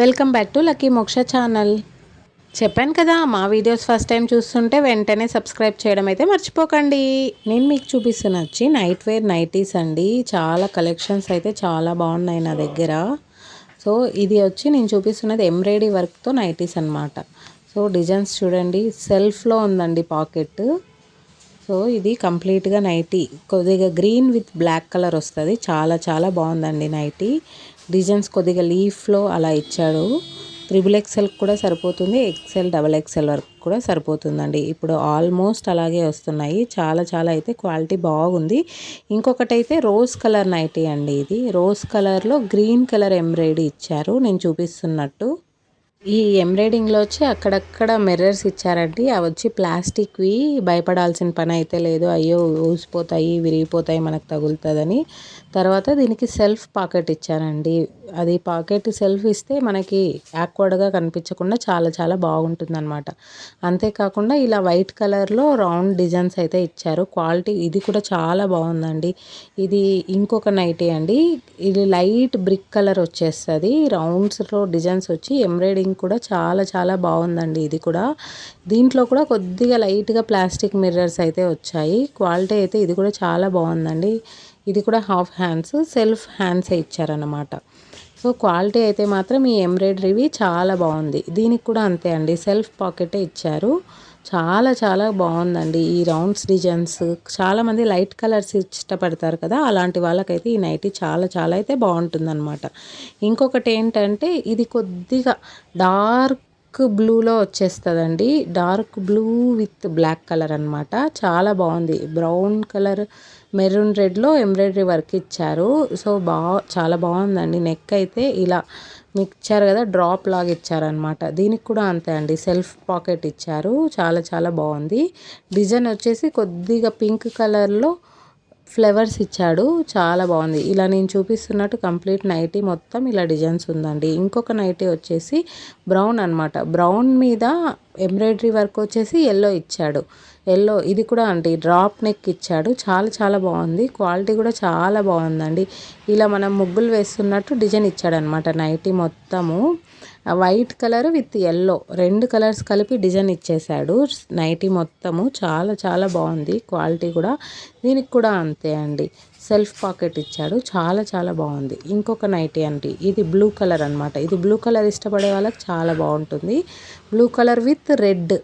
Welcome back to lucky మోక్ష channel. చెప్పాను కదా, మా వీడియోస్ ఫస్ట్ టైం చూస్తుంటే వెంటనే సబ్స్క్రైబ్ చేయడం అయితే మర్చిపోకండి. నేను మీకు చూపిస్తున్న వచ్చి నైట్ వేర్ నైటీస్ అండి. చాలా కలెక్షన్స్ అయితే చాలా బాగున్నాయి నా దగ్గర. సో ఇది వచ్చి నేను చూపిస్తున్నది ఎంబ్రాయిడరీ వర్క్తో నైటీస్ అనమాట. సో డిజైన్స్ చూడండి, సెల్ఫ్లో ఉందండి పాకెట్. సో ఇది కంప్లీట్గా నైటీ, కొద్దిగా గ్రీన్ విత్ బ్లాక్ కలర్ వస్తుంది. చాలా చాలా బాగుందండి నైటీ. డిజైన్స్ కొద్దిగా లీఫ్లో అలా ఇచ్చాడు. XXL కూడా సరిపోతుంది, XL XXL వరకు కూడా సరిపోతుందండి. ఇప్పుడు ఆల్మోస్ట్ అలాగే వస్తున్నాయి. చాలా చాలా అయితే క్వాలిటీ బాగుంది. ఇంకొకటి అయితే రోజ్ కలర్ నైటీ అండి. ఇది రోజ్ కలర్లో గ్రీన్ కలర్ ఎంబ్రాయిడరీ ఇచ్చారు నేను చూపిస్తున్నట్టు. ఈ ఎంబ్రాయిడింగ్లో వచ్చి అక్కడక్కడ మిర్రర్స్ ఇచ్చారండి. అవి వచ్చి ప్లాస్టిక్వి, భయపడాల్సిన పని అయితే లేదు. అయ్యో ఊసిపోతాయి, విరిగిపోతాయి, మనకు తగులుతుందని. తర్వాత దీనికి సెల్ఫ్ పాకెట్ ఇచ్చారండి. అది పాకెట్ సెల్ఫ్ ఇస్తే మనకి యాక్వర్డ్గా కనిపించకుండా చాలా చాలా బాగుంటుందన్నమాట. అంతేకాకుండా ఇలా వైట్ కలర్లో రౌండ్ డిజైన్స్ అయితే ఇచ్చారు. క్వాలిటీ ఇది కూడా చాలా బాగుందండి. ఇది ఇంకొక నైటీ అండి. ఇది లైట్ బ్రిక్ కలర్ వచ్చేస్తుంది. రౌండ్స్లో డిజైన్స్ వచ్చి ఎంబ్రాయిడింగ్ కూడా చాలా చాలా బాగుందండి. ఇది కూడా దీంట్లో కూడా కొద్దిగా లైట్గా ప్లాస్టిక్ మిర్రర్స్ అయితే వచ్చాయి. క్వాలిటీ అయితే ఇది కూడా చాలా బాగుందండి. ఇది కూడా హాఫ్ హ్యాండ్స్, సెల్ఫ్ హ్యాండ్సే ఇచ్చారన్నమాట. సో క్వాలిటీ అయితే మాత్రం ఈ ఎంబ్రాయిడరీవి చాలా బాగుంది. దీనికి కూడా అంతే అండి, సెల్ఫ్ పాకెటే ఇచ్చారు. చాలా చాలా బాగుందండి ఈ రౌండ్స్ డిజైన్స్. చాలామంది లైట్ కలర్స్ ఇష్టపడతారు కదా, అలాంటి వాళ్ళకైతే ఈ నైటీ చాలా చాలా అయితే బాగుంటుందన్నమాట. ఇంకొకటి ఏంటంటే ఇది కొద్దిగా డార్క్ బ్లూలో వచ్చేస్తుందండి. Dark blue with black colour అనమాట. చాలా బాగుంది. బ్రౌన్ కలర్ మెరూన్ రెడ్లో ఎంబ్రాయిడరీ వర్క్ ఇచ్చారు. సో చాలా బాగుందండి. నెక్ అయితే ఇలా మీకు ఇచ్చారు కదా, డ్రాప్ లాగా ఇచ్చారనమాట. దీనికి కూడా అంతే అండి, సెల్ఫ్ పాకెట్ ఇచ్చారు. చాలా చాలా బాగుంది. డిజైన్ వచ్చేసి కొద్దిగా పింక్ కలర్లో ఫ్లవర్స్ ఇచ్చాడు. చాలా బాగుంది. ఇలా నేను చూపిస్తున్నట్టు కంప్లీట్ నైటీ మొత్తం ఇలా డిజైన్స్ ఉందండి. ఇంకొక నైటీ వచ్చేసి బ్రౌన్ అనమాట. బ్రౌన్ మీద ఎంబ్రాయిడరీ వర్క్ వచ్చేసి ఎల్లో ఇచ్చాడు. ఎల్లో ఇది కూడా అంటే డ్రాప్ నెక్ ఇచ్చాడు. చాలా చాలా బాగుంది. క్వాలిటీ కూడా చాలా బాగుందండి. ఇలా మనం ముగ్గులు వేస్తున్నట్టు డిజైన్ ఇచ్చాడనమాట నైటీ మొత్తము. వైట్ కలర్ విత్ ఎల్లో రెండు కలర్స్ కలిపి డిజైన్ ఇచ్చేసాడు నైటీ మొత్తము. చాలా చాలా బాగుంది క్వాలిటీ కూడా. దీనికి కూడా అంతే అండి, సెల్ఫ్ పాకెట్ ఇచ్చాడు. చాలా చాలా బాగుంది. ఇంకొక నైటీ అండి, ఇది బ్లూ కలర్ అనమాట. ఇది బ్లూ కలర్ ఇష్టపడే వాళ్ళకి చాలా బాగుంటుంది. బ్లూ కలర్ విత్ రెడ్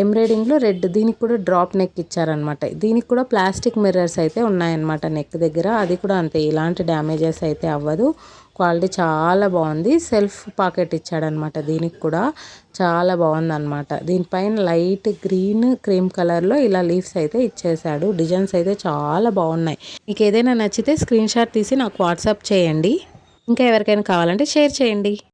ఎంబ్రాయిడింగ్లో రెడ్. దీనికి కూడా డ్రాప్ నెక్ ఇచ్చారనమాట. దీనికి కూడా ప్లాస్టిక్ మిర్రర్స్ అయితే ఉన్నాయన్నమాట నెక్ దగ్గర. అది కూడా అంతే, ఇలాంటి డ్యామేజెస్ అయితే అవ్వదు. క్వాలిటీ చాలా బాగుంది. సెల్ఫ్ పాకెట్ ఇచ్చాడనమాట. దీనికి కూడా చాలా బాగుందన్నమాట. దీనిపైన లైట్ గ్రీన్ క్రీమ్ కలర్లో ఇలా లీవ్స్ అయితే ఇచ్చేసాడు. డిజైన్స్ అయితే చాలా బాగున్నాయి. మీకు ఏదైనా నచ్చితే స్క్రీన్ షాట్ తీసి నాకు వాట్సాప్ చేయండి. ఇంకా ఎవరికైనా కావాలంటే షేర్ చేయండి.